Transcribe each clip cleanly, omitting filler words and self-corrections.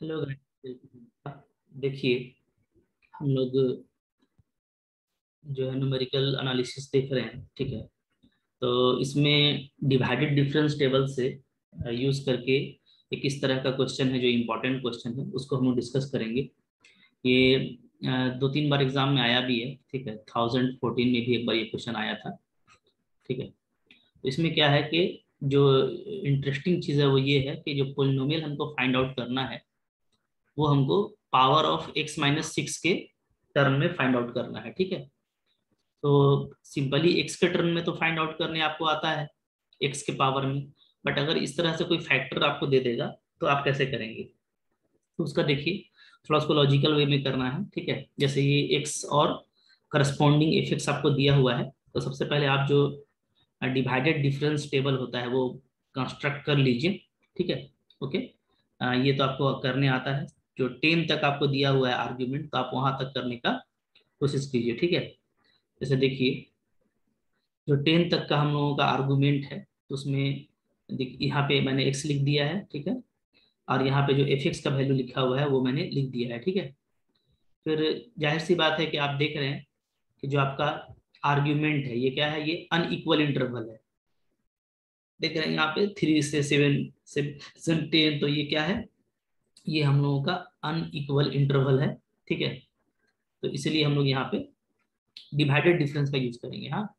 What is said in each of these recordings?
Hello guys. देखिए, हम लोग जो है न्यूमेरिकल एनालिसिस देख रहे हैं, ठीक है। तो इसमें डिवाइडेड डिफरेंस टेबल से यूज करके एक इस तरह का क्वेश्चन है जो इम्पोर्टेंट क्वेश्चन है, उसको हम लोग डिस्कस करेंगे। ये दो तीन बार एग्जाम में आया भी है, ठीक है। 2014 में भी एक बार ये क्वेश्चन आया था, ठीक है। तो इसमें क्या है कि जो इंटरेस्टिंग चीज़ है वो ये है कि जो पोलिनोमियल हमको फाइंड आउट करना है वो हमको पावर ऑफ x-6 के टर्म में फाइंड आउट करना है, ठीक है। तो सिंपली x के टर्म में तो फाइंड आउट करने आपको आता है, x के पावर में। बट अगर इस तरह से कोई फैक्टर आपको दे देगा तो आप कैसे करेंगे? तो उसका देखिए, थोड़ा उसको लॉजिकल वे में करना है, ठीक है। जैसे ये x और करस्पॉन्डिंग एफ आपको दिया हुआ है, तो सबसे पहले आप जो डिवाइडेड डिफरेंस टेबल होता है वो कंस्ट्रक्ट कर लीजिए, ठीक है। ओके। ये तो आपको करने आता है। जो 10 तक आपको दिया हुआ है आर्ग्यूमेंट, तो आप वहां तक करने का कोशिश कीजिए, ठीक है। जैसे देखिए, जो 10 तक का हम लोगों का आर्गुमेंट है, तो उसमें देखिए यहाँ पे मैंने x लिख दिया है, ठीक है। और यहाँ पे जो एफ का वैल्यू लिखा हुआ है वो मैंने लिख दिया है, ठीक है। फिर जाहिर सी बात है कि आप देख रहे हैं कि जो आपका आर्ग्यूमेंट है ये क्या है, ये अनइक्वल इंटरवल है। देख रहे हैं यहाँ पे 3 से 7 से 10, तो ये क्या है, ये हम लोगों का अनइक्वल इंटरवल है, ठीक है। तो इसलिए हम लोग यहाँ पे डिवाइडेड डिफरेंस का यूज करेंगे। हाँ,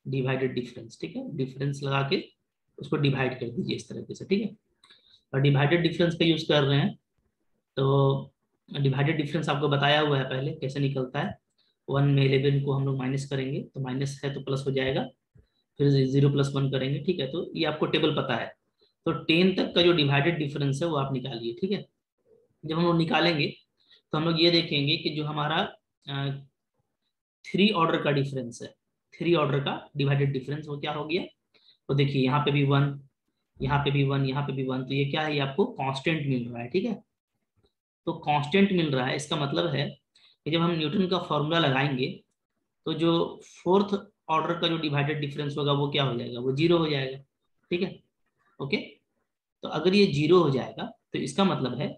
डिवाइडेड डिफरेंस, ठीक है। डिफरेंस लगा के उसको डिवाइड कर दीजिए इस तरीके से, ठीक है। और डिवाइडेड डिफरेंस का यूज कर रहे हैं, तो डिवाइडेड डिफरेंस आपको बताया हुआ है पहले कैसे निकलता है। 1 में 11 को हम लोग माइनस करेंगे, तो माइनस है तो प्लस हो जाएगा। फिर 0 + 1 करेंगे, ठीक है। तो ये आपको टेबल पता है। तो 10 तक का जो डिवाइडेड डिफरेंस है वो आप निकालिए, ठीक है। जब हम लोग निकालेंगे तो हम लोग ये देखेंगे कि जो हमारा 3 ऑर्डर का डिफरेंस है, 3 ऑर्डर का डिवाइडेड डिफरेंस वो क्या हो गया। तो देखिए, यहाँ पे भी 1, यहाँ पे भी 1, यहाँ पे भी 1, तो ये क्या है, ये आपको कांस्टेंट मिल रहा है, ठीक है। तो कांस्टेंट मिल रहा है, इसका मतलब है कि जब हम न्यूटन का फॉर्मूला लगाएंगे तो जो फोर्थ ऑर्डर का जो डिवाइडेड डिफरेंस होगा वो क्या हो जाएगा, वो 0 हो जाएगा, ठीक है। ओके। तो अगर ये 0 हो जाएगा तो इसका मतलब है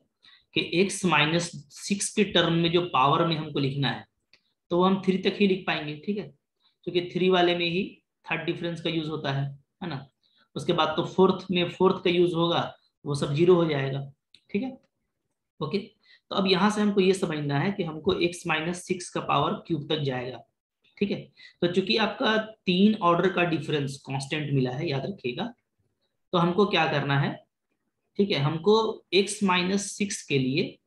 कि x-6 के टर्म में जो पावर में हमको लिखना है तो वो हम 3 तक ही लिख पाएंगे, ठीक है। क्योंकि 3 वाले में ही थर्ड डिफरेंस का यूज होता है ना। उसके बाद तो फोर्थ में फोर्थ का यूज होगा, वो सब 0 हो जाएगा, ठीक है। ओके। तो अब यहां से हमको ये समझना है कि हमको x-6 का पावर क्यूब तक जाएगा, ठीक है। तो चूंकि आपका 3 ऑर्डर का डिफरेंस कांस्टेंट मिला है, याद रखिएगा, तो हमको क्या करना है, ठीक है। हमको x-6 के लिए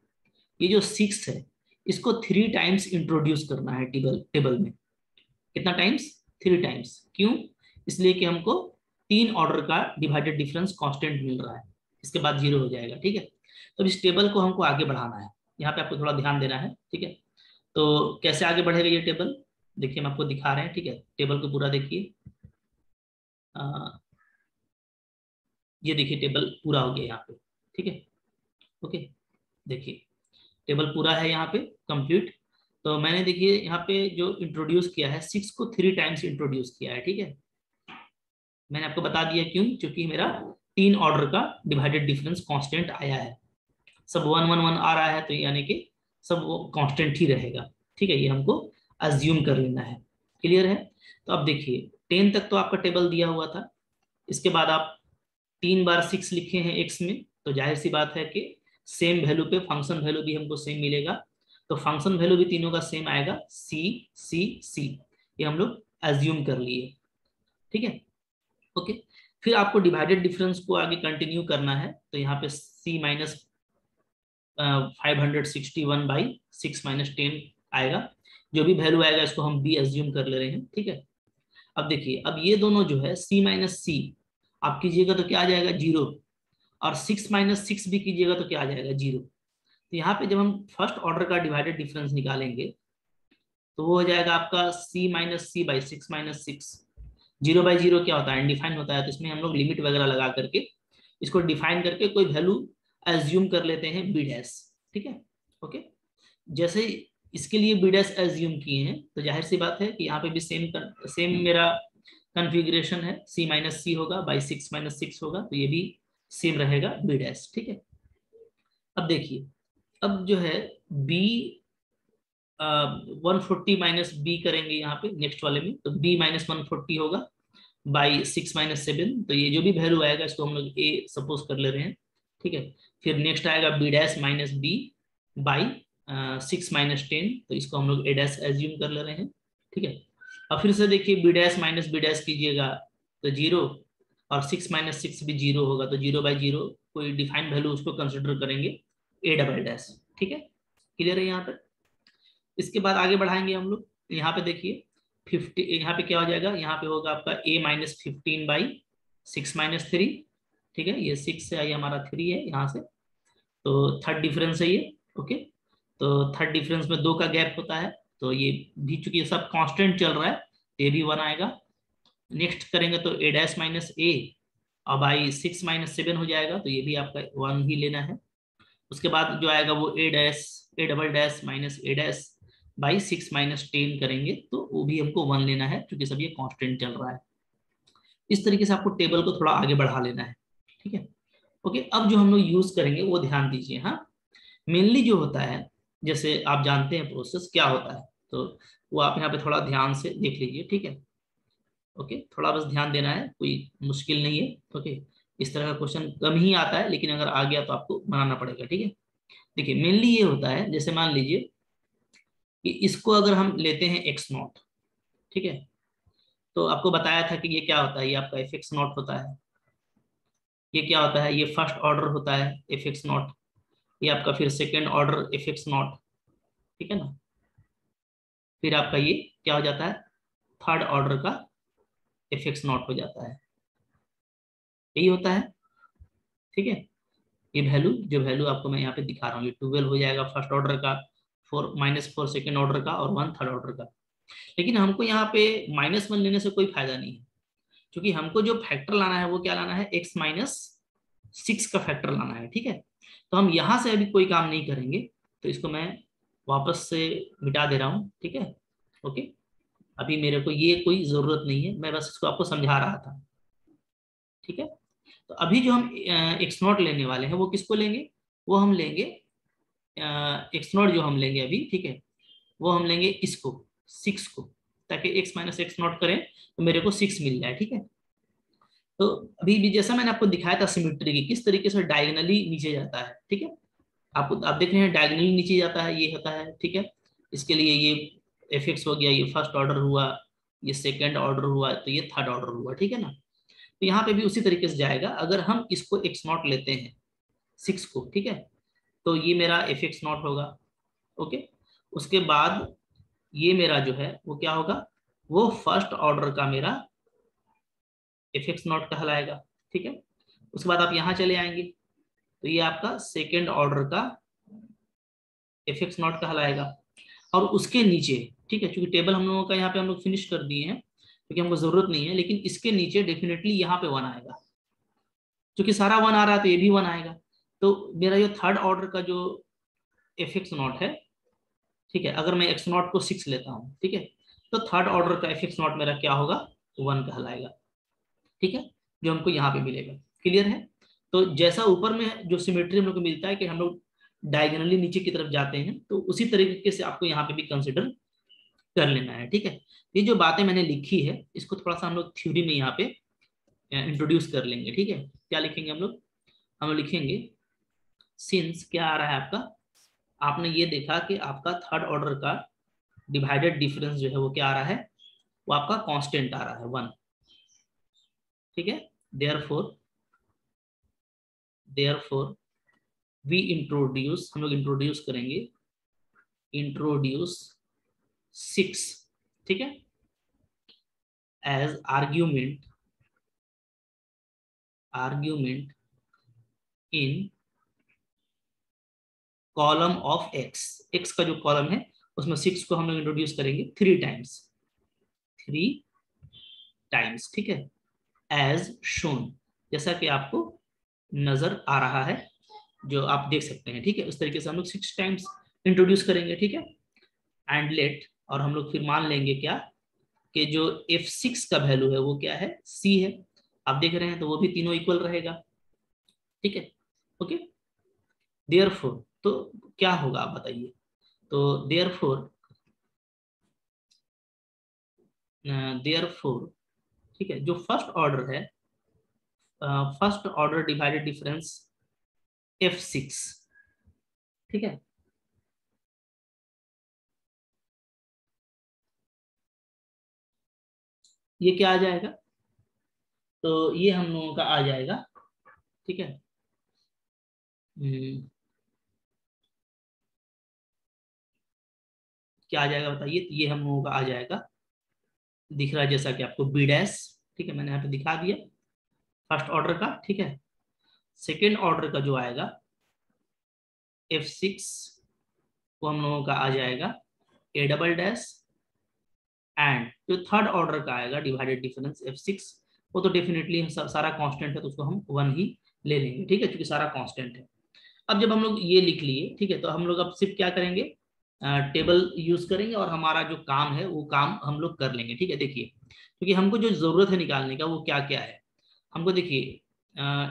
ये जो 6 है इसको 3 टाइम्स इंट्रोड्यूस करना है टेबल टेबल में। कितना टाइम्स? 3 टाइम्स। क्यों? इसलिए कि हमको 3 ऑर्डर का डिवाइडेड डिफरेंस कांस्टेंट मिल रहा है, इसके बाद 0 हो जाएगा, ठीक है। तो इस टेबल को हमको आगे बढ़ाना है, यहाँ पे आपको थोड़ा ध्यान देना है, ठीक है। तो कैसे आगे बढ़ेगा ये टेबल, देखिए हम आपको दिखा रहे हैं, ठीक है। टेबल को पूरा देखिए। ये देखिए टेबल पूरा हो गया यहाँ पे, ठीक है। ओके। देखिए, टेबल पूरा है यहाँ पे, कंप्लीट। तो मैंने देखिए यहाँ पे जो इंट्रोड्यूस किया है, 6 को 3 टाइम्स इंट्रोड्यूस किया है, ठीक है। मैंने आपको बता दिया क्यों, क्योंकि मेरा 3 ऑर्डर का डिवाइडेड डिफरेंस कांस्टेंट आया है। सब 1 1 1 आ रहा है, तो यानी कि सब वो कांस्टेंट ही रहेगा, ठीक है। ये हमको अज्यूम कर लेना है। क्लियर है? तो अब देखिए, 10 तक तो आपका टेबल दिया हुआ था। इसके बाद आप 3 बार 6 लिखे हैं एक्स में, तो जाहिर सी बात है कि सेम वैल्यू पे फंक्शन वैल्यू भी हमको सेम मिलेगा। तो फंक्शन वैल्यू भी तीनों का सेम आएगा, सी सी सी। ये हम लोग एज्यूम कर लिए, ठीक है। ओके। फिर आपको डिवाइडेड डिफरेंस को आगे कंटिन्यू करना है, तो यहाँ पे C-561/6 - 10 आएगा। जो भी वैल्यू आएगा इसको हम बी एज्यूम कर ले रहे हैं, ठीक है। अब देखिए, अब ये दोनों जो है C-C आप कीजिएगा तो क्या आ जाएगा, 0। और 6 - 6 भी कीजिएगा तो क्या आ जाएगा, 0। तो यहाँ पे जब हम फर्स्ट ऑर्डर का डिवाइडेड डिफरेंस निकालेंगे तो वो हो जाएगा आपका C-C/6 - 6। 0/0 क्या होता है, अनडिफाइंड होता है, तो इसमें हम लोग लिमिट वगैरह लगा करके इसको डिफाइन करके कोई वैल्यू एज्यूम कर लेते हैं बी डैश, ठीक है। ओके। जैसे इसके लिए बी डैश एज्यूम किए हैं, तो जाहिर सी बात है कि यहाँ पे भी सेम सेम मेरा कन्फिग्रेशन है, C-C होगा, बाई 6 - 6 होगा, तो ये भी सेम रहेगा बी डैश, ठीक है। अब देखिए, अब जो है b 140 माइनस बी करेंगे यहाँ पे नेक्स्ट वाले में, तो b माइनस 140 होगा बाई 6 माइनस 7। तो ये जो भी वैल्यू आएगा इसको हम लोग a सपोज कर ले रहे हैं, ठीक है। फिर नेक्स्ट आएगा b dash minus B by 6 minus 10, तो इसको हम लोग a डैश एज्यूम कर ले रहे हैं, ठीक है। अब फिर से देखिए b dash minus B dash कीजिएगा तो 0, और 6 माइनस 6 भी 0 होगा, तो 0 बाई 0 कोई डिफाइंड वैल्यू उसको कंसिडर करेंगे a डबल डैश, ठीक है। क्लियर है यहाँ तक। इसके बाद आगे बढ़ाएंगे हम लोग। यहाँ पे देखिए 50, यहाँ पे क्या हो जाएगा, यहाँ पे होगा आपका a माइनस 15 बाई 6 माइनस 3, ठीक है। ये 6 से आई हमारा 3 है यहाँ से, तो थर्ड डिफरेंस है ये, ओके। तो थर्ड डिफरेंस में 2 का गैप होता है, तो ये भी चूंकि ये सब कांस्टेंट चल रहा है तो ये भी 1 आएगा। नेक्स्ट करेंगे तो a डैश माइनस a और बाई 6 माइनस 7 हो जाएगा, तो ये भी आपका 1 ही लेना है। उसके बाद जो आएगा वो a dash a double dash minus a dash by 6 minus 10 करेंगे, तो वो भी हमको 1 लेना है क्योंकि सब ये कांस्टेंट चल रहा है। इस तरीके से आपको टेबल को थोड़ा आगे बढ़ा लेना है, ठीक है। ओके, अब जो हम लोग यूज करेंगे वो ध्यान दीजिए। हाँ, मेनली जो होता है, जैसे आप जानते हैं प्रोसेस क्या होता है, तो वो आप यहाँ पे थोड़ा ध्यान से देख लीजिए, ठीक है। ओके, थोड़ा बस ध्यान देना है, कोई मुश्किल नहीं है। ओके, इस तरह का क्वेश्चन कम ही आता है, लेकिन अगर आ गया तो आपको बनाना पड़ेगा, ठीक है। देखिए मेनली ये होता है, जैसे मान लीजिए कि इसको अगर हम लेते हैं एक्स नॉट, ठीक है। तो आपको बताया था कि ये क्या होता है, ये आपका एफ एक्स नॉट होता है। ये क्या होता है, ये फर्स्ट ऑर्डर होता है एफ एक्स नॉट, ये आपका फिर second order F X not, ठीक है ना। फिर आपका ये क्या हो जाता है, थर्ड ऑर्डर का एफ एक्स नॉट हो जाता है, यही होता है, ठीक है। ये वैल्यू, जो वैल्यू आपको मैं यहाँ पे दिखा रहा हूँ, ये 12 हो जाएगा फर्स्ट ऑर्डर का, 4 माइनस 4 सेकेंड ऑर्डर का, और 1 थर्ड ऑर्डर का। लेकिन हमको यहाँ पे -1 लेने से कोई फायदा नहीं है, क्योंकि हमको जो फैक्टर लाना है वो क्या लाना है, x माइनस 6 का फैक्टर लाना है, ठीक है। तो हम यहाँ से अभी कोई काम नहीं करेंगे, तो इसको मैं वापस से मिटा दे रहा हूँ, ठीक है। ओके, अभी मेरे को ये कोई जरूरत नहीं है, मैं बस इसको आपको समझा रहा था, ठीक है। तो अभी जो हम एक्स नॉट लेने वाले हैं वो किसको लेंगे, वो हम लेंगे एक्स नॉट जो हम लेंगे अभी, ठीक है, वो हम लेंगे इसको 6 को, ताकि x माइनस एक्स नॉट करें तो मेरे को 6 मिल जाए, ठीक है। तो अभी भी जैसा मैंने आपको दिखाया था सिमिट्री की, किस तरीके से डायगनली नीचे जाता है, ठीक है। आपको आप देख रहे हैं डायगनली नीचे जाता है, ये होता है, ठीक है। इसके लिए ये एफ एक्स हो गया, ये फर्स्ट ऑर्डर हुआ, ये सेकेंड ऑर्डर हुआ, तो ये थर्ड ऑर्डर हुआ, ठीक है ना। तो यहाँ पे भी उसी तरीके से जाएगा। अगर हम इसको एक्स नॉट लेते हैं 6 को, ठीक है, तो ये मेरा एफ एक्स नॉट होगा, ओके। उसके बाद ये मेरा जो है वो क्या होगा, वो फर्स्ट ऑर्डर का मेरा एफ एक्स नॉट कहलाएगा, ठीक है। उसके बाद आप यहाँ चले आएंगे तो ये आपका सेकेंड ऑर्डर का एफ एक्स नॉट कहलाएगा। और उसके नीचे, ठीक है, क्योंकि टेबल हम लोगों का यहाँ पे हम लोग फिनिश कर दिए हैं क्योंकि हमको जरूरत नहीं है, लेकिन इसके नीचे डेफिनेटली यहाँ पे 1 आएगा, क्योंकि सारा 1 आ रहा है तो ये भी 1 आएगा। तो मेरा जो थर्ड ऑर्डर का जो एफ एक्स नॉट है, ठीक है, अगर मैं एक्स नॉट को 6 लेता हूँ, ठीक है, तो थर्ड ऑर्डर का एफ एक्स नॉट मेरा क्या होगा, 1 कहलाएगा, ठीक है, जो हमको यहाँ पे मिलेगा। क्लियर है। तो जैसा ऊपर में जो सिमेट्री हम लोग को मिलता है कि हम लोग डायगोनली नीचे की तरफ जाते हैं, तो उसी तरीके से आपको यहाँ पे भी कंसिडर कर लेना है, ठीक है। ये जो बातें मैंने लिखी है इसको थोड़ा सा हम लोग थ्योरी में यहाँ पे इंट्रोड्यूस कर लेंगे, ठीक है। क्या लिखेंगे हम लोग लिखेंगे सिंस क्या आ रहा है आपका, आपने ये देखा कि आपका थर्ड ऑर्डर का डिवाइडेड डिफरेंस जो है वो क्या आ रहा है, वो आपका कांस्टेंट आ रहा है 1, ठीक है। देयरफॉर वी इंट्रोड्यूस, हम लोग इंट्रोड्यूस करेंगे, इंट्रोड्यूस 6, ठीक है, as argument in column of X का जो कॉलम है उसमें 6 को हम लोग इंट्रोड्यूस करेंगे 3 टाइम्स, ठीक है, एज शोन, जैसा कि आपको नजर आ रहा है, जो आप देख सकते हैं, ठीक है। उस तरीके से हम लोग 6 टाइम्स इंट्रोड्यूस करेंगे, ठीक है। एंड लेट, और हम लोग फिर मान लेंगे क्या, कि जो f6 का वैल्यू है वो क्या है, c है। आप देख रहे हैं तो वो भी तीनों इक्वल रहेगा, ठीक है। ओके, देयरफॉर तो क्या होगा आप बताइए। तो देयरफॉर ठीक है, जो फर्स्ट ऑर्डर है, first order divided difference F6, ठीक है, ये क्या आ जाएगा, तो ये हम लोगों का आ जाएगा, ठीक है। क्या आ जाएगा बताइए, तो ये हम लोगों का आ जाएगा, दिख रहा है जैसा कि आपको बी डैश, ठीक है, मैंने यहाँ पे दिखा दिया फर्स्ट ऑर्डर का, ठीक है। सेकेंड ऑर्डर का जो आएगा F6, वो हम लोगों का आ जाएगा A डबल डैश, एंड जो थर्ड ऑर्डर का आएगा डिवाइडेड डिफरेंस F6, वो तो डेफिनेटली सारा कांस्टेंट है तो उसको हम 1 ही ले लेंगे, ठीक है, क्योंकि सारा कांस्टेंट है। अब जब हम लोग ये लिख लिए, ठीक है, तो हम लोग अब सिर्फ क्या करेंगे, टेबल यूज करेंगे और हमारा जो काम है वो काम हम लोग कर लेंगे, ठीक है। देखिए, क्योंकि हमको जो जरूरत है निकालने का वो क्या क्या है, हमको देखिए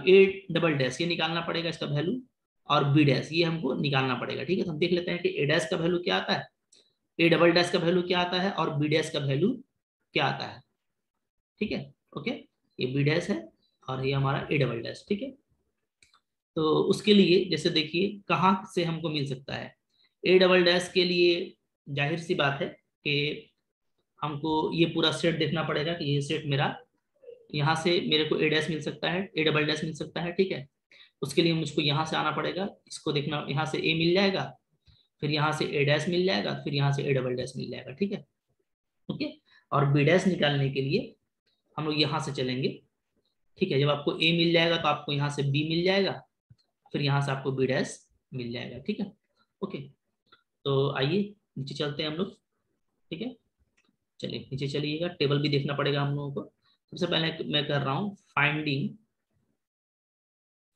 ए डबल डैश ये निकालना पड़ेगा इसका वैल्यू, और बी डैश ये हमको निकालना पड़ेगा, ठीक है। तो हम देख लेते हैं कि ए डैश का वैल्यू क्या आता है, ए डबल डैश का वैल्यू क्या आता है, और बी डैश का वैल्यू क्या आता है, ठीक है। ओके, ये बी डैश है और ये हमारा ए डबल डैश, ठीक है। तो उसके लिए जैसे देखिए कहाँ से हमको मिल सकता है, ए डबल डैश के लिए जाहिर सी बात है कि हमको ये पूरा सेट देखना पड़ेगा कि ये सेट मेरा, यहाँ से मेरे को ए डैश मिल सकता है, ए डबल डैश मिल सकता है, ठीक है। उसके लिए मुझको यहाँ से आना पड़ेगा, इसको देखना, यहाँ से ए मिल जाएगा, फिर यहाँ से ए डैश मिल जाएगा, फिर यहाँ से ए डबल डैश मिल जाएगा, ठीक है। ओके, और बी डैश निकालने के लिए हम लोग यहाँ से चलेंगे, ठीक है। जब आपको ए मिल जाएगा तो आपको यहाँ से बी मिल जाएगा, फिर यहाँ से आपको बी डैश मिल जाएगा, ठीक है। ओके, तो आइए नीचे चलते हैं हम लोग, ठीक है। चलिए नीचे चलिएगा, टेबल भी देखना पड़ेगा हम लोगों को। सबसे पहले मैं कर रहा हूँ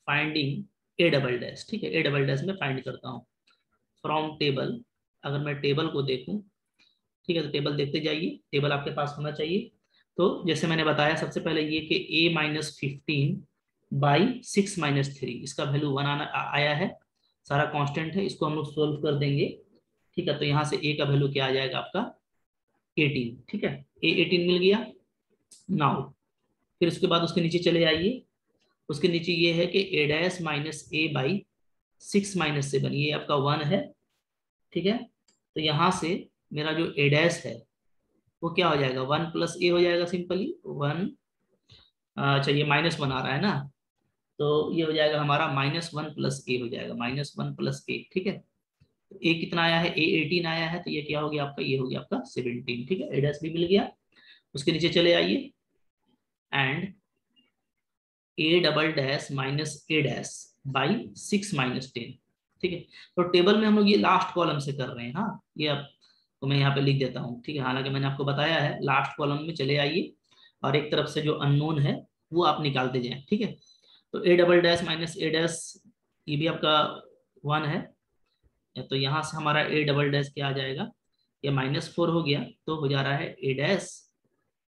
फाइंडिंग ए डबल डैश, ठीक है, ए डबल डैश में फाइंड करता हूँ फ्रॉम टेबल। अगर मैं टेबल को देखूं, ठीक है, तो टेबल देखते जाइए, टेबल आपके पास होना चाहिए। तो जैसे मैंने बताया सबसे पहले ये कि a माइनस 15/6 - 3, इसका वैल्यू 1 आया है, सारा कांस्टेंट है, इसको हम लोग सोल्व कर देंगे, ठीक है। तो यहाँ से a का वैल्यू क्या आ जाएगा आपका 18, ठीक है, a 18 मिल गया। नाउ फिर उसके बाद उसके नीचे चले आइए, उसके नीचे ये है कि a डैश माइनस a/6 - 7, ये आपका 1 है, ठीक है। तो यहाँ से मेरा जो a डैश है वो क्या हो जाएगा, 1 प्लस ए हो जाएगा, सिंपली 1, अच्छा ये -1 आ रहा है ना, तो ये हो जाएगा हमारा -1 प्लस ए हो जाएगा, -1 प्लस ए, ठीक है। ए कितना आया है, ए 18 आया है, तो ये क्या हो गया आपका, ये हो गया आपका 17, ठीक है, ए डैश भी मिल गया। उसके नीचे चले आइए, and A double dash minus A dash by 6 - 10, ठीक है। तो टेबल में हम लोग ये लास्ट कॉलम से कर रहे हैं, हाँ, ये आप, तो मैं यहाँ पे लिख देता हूँ, ठीक है। हालांकि मैंने आपको बताया है लास्ट कॉलम में चले आइए और एक तरफ से जो अननोन है वो आप निकालते जाएं, ठीक है। तो A double dash minus A dash ये भी आपका 1 है, तो यहाँ से हमारा ए डबल डैश क्या आ जाएगा, ये -4 हो गया, तो हो जा रहा है ए डैश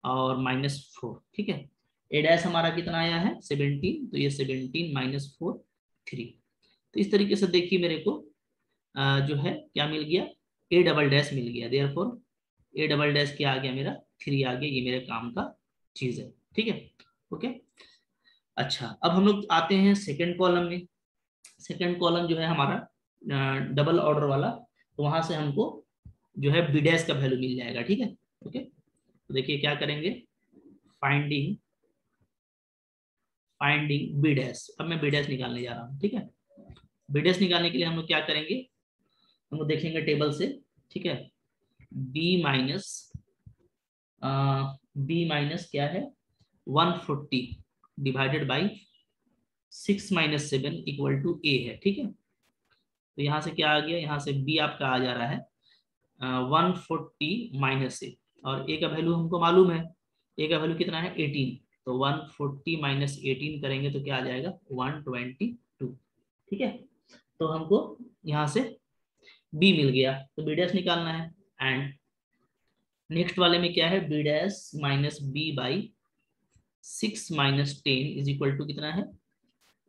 और -4, ठीक है। ए डैश हमारा कितना आया है 17, तो ये 17 - 4 3। तो इस तरीके से देखिए मेरे को जो है क्या मिल गया, ए डबल डैश मिल गया, देयरफॉर ए डबल डैश क्या आ गया मेरा 3 आ गया, ये मेरे काम का चीज है, ठीक है। ओके, अच्छा अब हम लोग आते हैं सेकेंड कॉलम में। सेकेंड कॉलम जो है हमारा डबल ऑर्डर वाला, तो वहां से हमको जो है बी डैश का वैल्यू मिल जाएगा, ठीक है। ओके, तो देखिए क्या करेंगे, फाइंडिंग बी डैश, अब मैं बी डैश निकालने जा रहा हूँ, ठीक है। बी डैश निकालने के लिए हम लोग क्या करेंगे, हम लोग देखेंगे टेबल से, ठीक है। b माइनस क्या है 140 divided by 6 - 7 equal to a है, ठीक है। तो यहाँ से क्या आ गया, यहाँ से b आपका आ जा रहा है 140 माइनस ए, और ए का वैल्यू हमको मालूम है, ए का वैल्यू कितना है 18, तो 140 माइनस 18 करेंगे तो क्या आ जाएगा 122, ठीक है। तो हमको यहाँ से बी मिल गया, तो बी डैश निकालना है, एंड नेक्स्ट वाले में क्या है, B dash minus B by 6 - 10 is equal to कितना है,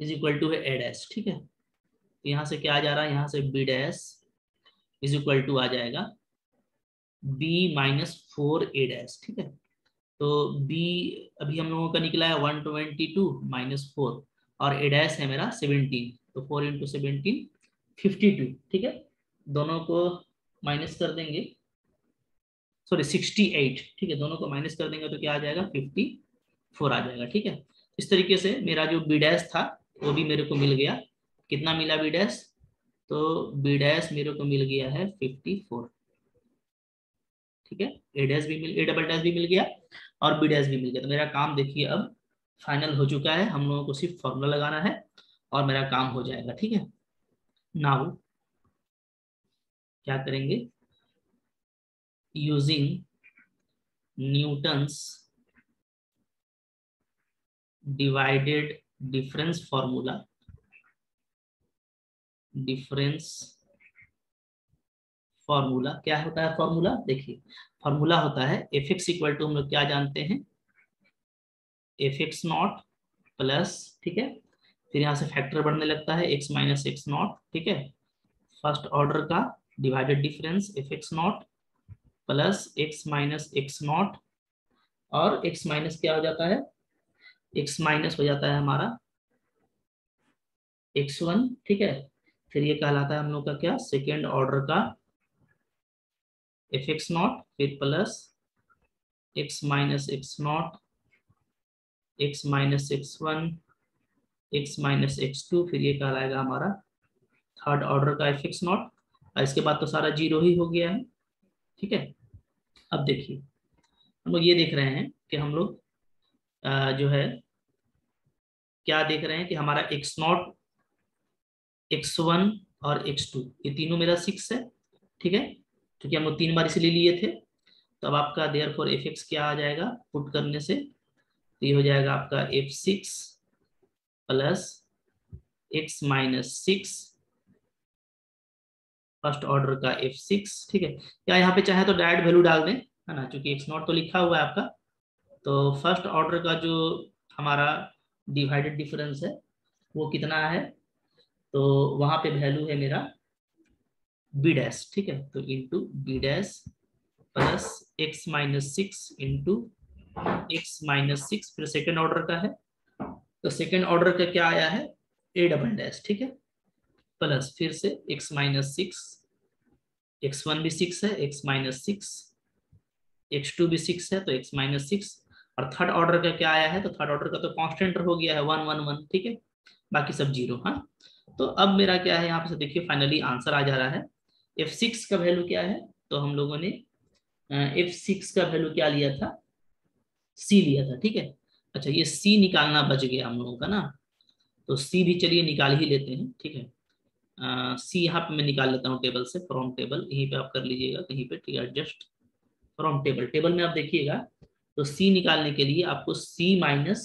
इज इक्वल टू है ए डैश, ठीक है। तो यहाँ से क्या आ जा रहा है, यहाँ से B dash is equal to आ जाएगा बी माइनस 4a डैश, ठीक है। तो बी अभी हम लोगों का निकला है 122 माइनस 4, और ए डैश है मेरा 17, तो 4 इंटू 17 52, ठीक है। दोनों को माइनस कर देंगे, सॉरी 68, ठीक है, दोनों को माइनस कर देंगे तो क्या आ जाएगा 54 आ जाएगा, ठीक है। इस तरीके से मेरा जो बी डैश था वो भी मेरे को मिल गया। कितना मिला बी डैश, तो बी डैश मेरे को मिल गया है 54, ठीक है। ए डैश भी मिल, ए डबल डैश भी मिल गया और बी डैश भी मिल गया। तो मेरा काम देखिए अब फाइनल हो चुका है, हम लोगों को सिर्फ फॉर्मूला लगाना है और मेरा काम हो जाएगा, ठीक है। नाउ क्या करेंगे, using Newton's divided difference formula, difference formula क्या होता है, फॉर्मूला देखिए, फॉर्मूला होता है एफ एक्स इक्वल टू, हम लोग क्या जानते हैं, एफ एक्स नॉट प्लस, ठीक है, फिर यहाँ से फैक्टर बढ़ने लगता है एक्स माइनस एक्स नॉट, ठीक है, फर्स्ट ऑर्डर का divided difference F X not plus x minus X not, और एक्स माइनस क्या हो जाता है, एक्स माइनस हो जाता है हमारा x1, ठीक है। फिर ये कहलाता है हम लोग का क्या, सेकेंड ऑर्डर का एफ एक्स नॉट, फिर plus x minus X not, X minus X one, X minus X two, फिर ये कहलाएगा हमारा थर्ड ऑर्डर का एफ एक्स नॉट, और इसके बाद तो सारा जीरो ही हो गया है, ठीक है। अब देखिए हम लोग ये देख रहे हैं कि हम लोग जो है क्या देख रहे हैं कि हमारा एक्स नॉट, एक्स वन और एक्स टू ये तीनों मेरा 6 है, ठीक है, क्योंकि हम लोग 3 बार इसलिए लिए थे। तो अब आपका देयर फॉर एफ एक्स क्या आ जाएगा, पुट करने से तो ये हो जाएगा आपका f6 plus x minus 6, first order का f6, ठीक है। या यहाँ पे चाहे तो डायरेक्ट वैल्यू डाल दें, है ना, क्योंकि एक्स नॉट तो लिखा हुआ है आपका। तो फर्स्ट ऑर्डर का जो हमारा डिवाइडेड डिफरेंस है वो कितना है, तो वहां पे वैल्यू है मेरा बी डैश, ठीक है, तो into B dash plus x minus 6 into x minus 6, फिर सेकेंड ऑर्डर का है, तो सेकेंड ऑर्डर का क्या आया है ए डबल डैश, ठीक है, प्लस फिर से एक्स माइनस 6, एक्स वन भी 6 है, एक्स माइनस 6, एक्स टू भी 6 है तो एक्स माइनस 6, और थर्ड ऑर्डर का क्या आया है, तो थर्ड ऑर्डर का तो कांस्टेंट हो गया है 1 1 1, ठीक है, बाकी सब जीरो। हाँ, तो अब मेरा क्या है यहाँ पे से देखिए फाइनली आंसर आ जा रहा है। f6 का वैल्यू क्या है, तो हम लोगों ने f6 का वैल्यू क्या लिया था, c लिया था, ठीक है। अच्छा ये c निकालना बच गया हम लोगों का ना, तो c भी चलिए निकाल ही लेते हैं, ठीक है। सी यहाँ पे मैं निकाल लेता हूँ टेबल से, फ्रॉम टेबल यहीं पे आप कर लीजिएगा कहीं पे, ठीक है, एडजस्ट फ्रॉम टेबल, टेबल में आप देखिएगा तो सी निकालने के लिए आपको सी माइनस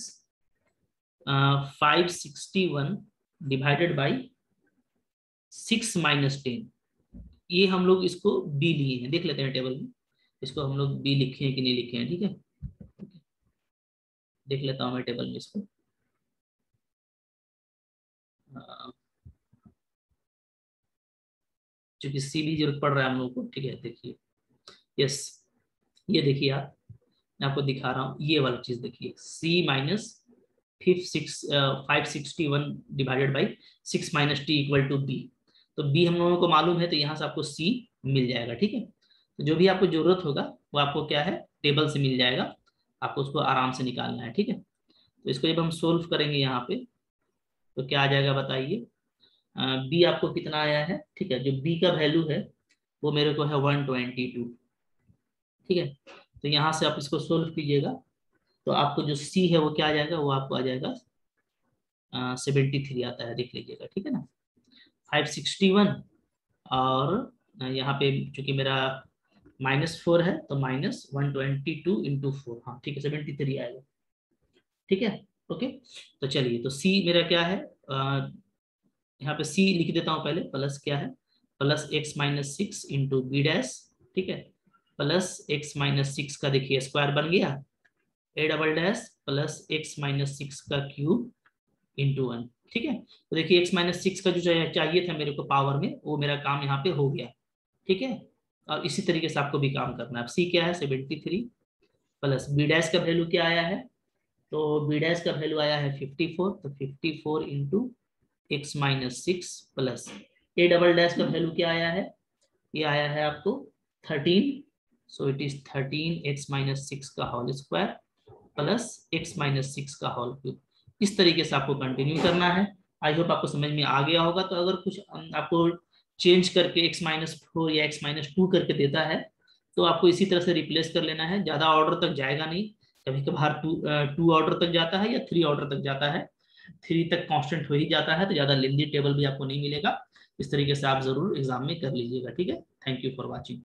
561 डिवाइडेड बाई 6 माइनस 10, ये हम लोग इसको बी लिए हैं, देख लेते हैं टेबल में इसको हम लोग बी लिखे हैं कि नहीं लिखे हैं, ठीक है, देख लेता हूँ मैं टेबल में इसको। क्योंकि सी भी जरूरत पड़ रहा है हम लोग को, ठीक है, देखिए यस, ये देखिए आप, मैं आपको दिखा रहा हूँ ये वाली चीज देखिए, C minus 561 divided by 6 minus T equal to B, तो बी हम लोगों को मालूम है तो यहाँ से आपको सी मिल जाएगा, ठीक है। तो जो भी आपको जरूरत होगा वो आपको क्या है टेबल से मिल जाएगा, आपको उसको आराम से निकालना है, ठीक है। तो इसको जब हम सोल्व करेंगे यहाँ पे तो क्या आ जाएगा बताइए, बी आपको कितना आया है, ठीक है, जो बी का वैल्यू है वो मेरे को है 122, ठीक है। तो यहाँ से आप इसको सोल्व कीजिएगा तो आपको जो सी है वो क्या आ जाएगा, वो आपको आ जाएगा 73 आता है, देख लीजिएगा, ठीक है ना, 561, और यहाँ पे चूंकि मेरा -4 है तो -122 इंटू 4, हाँ ठीक है 73 आएगा, ठीक है, ओके। तो चलिए तो सी मेरा क्या है, यहाँ पे सी लिख देता हूँ पहले, प्लस क्या है, plus x minus 6 into B dash, ठीक है, प्लस एक्स माइनस 6 का देखिए स्क्वायर बन गया A double dash plus x minus 6 का क्यूब इंटू 1, ठीक है। तो देखिए x-6 का जो चाहिए था मेरे को पावर में, वो मेरा काम यहाँ पे हो गया। ठीक है। और इसी तरीके से आपको भी काम करना है। अब c क्या है 73 प्लस b डैश का वैल्यू क्या आया है, तो b डैश का वैल्यू आया है 54, तो 54 into x-6 plus a double dash का वैल्यू क्या आया है, ये आया है आपको 13, सो इट इज 13x-6 का होल स्क्वायर प्लस x-6 का होल क्यूब। इस तरीके से आपको कंटिन्यू करना है। आई होप आपको समझ में आ गया होगा। तो अगर कुछ आपको चेंज करके x-4 या x-2 करके देता है, तो आपको इसी तरह से रिप्लेस कर लेना है। ज्यादा ऑर्डर तक जाएगा नहीं, कभी कभार 2 ऑर्डर तक जाता है या 3 ऑर्डर तक जाता है। 3 तक कांस्टेंट हो ही जाता है, तो ज्यादा लेंदी टेबल भी आपको नहीं मिलेगा। इस तरीके से आप जरूर एग्जाम में कर लीजिएगा। ठीक है। Thank you for watching.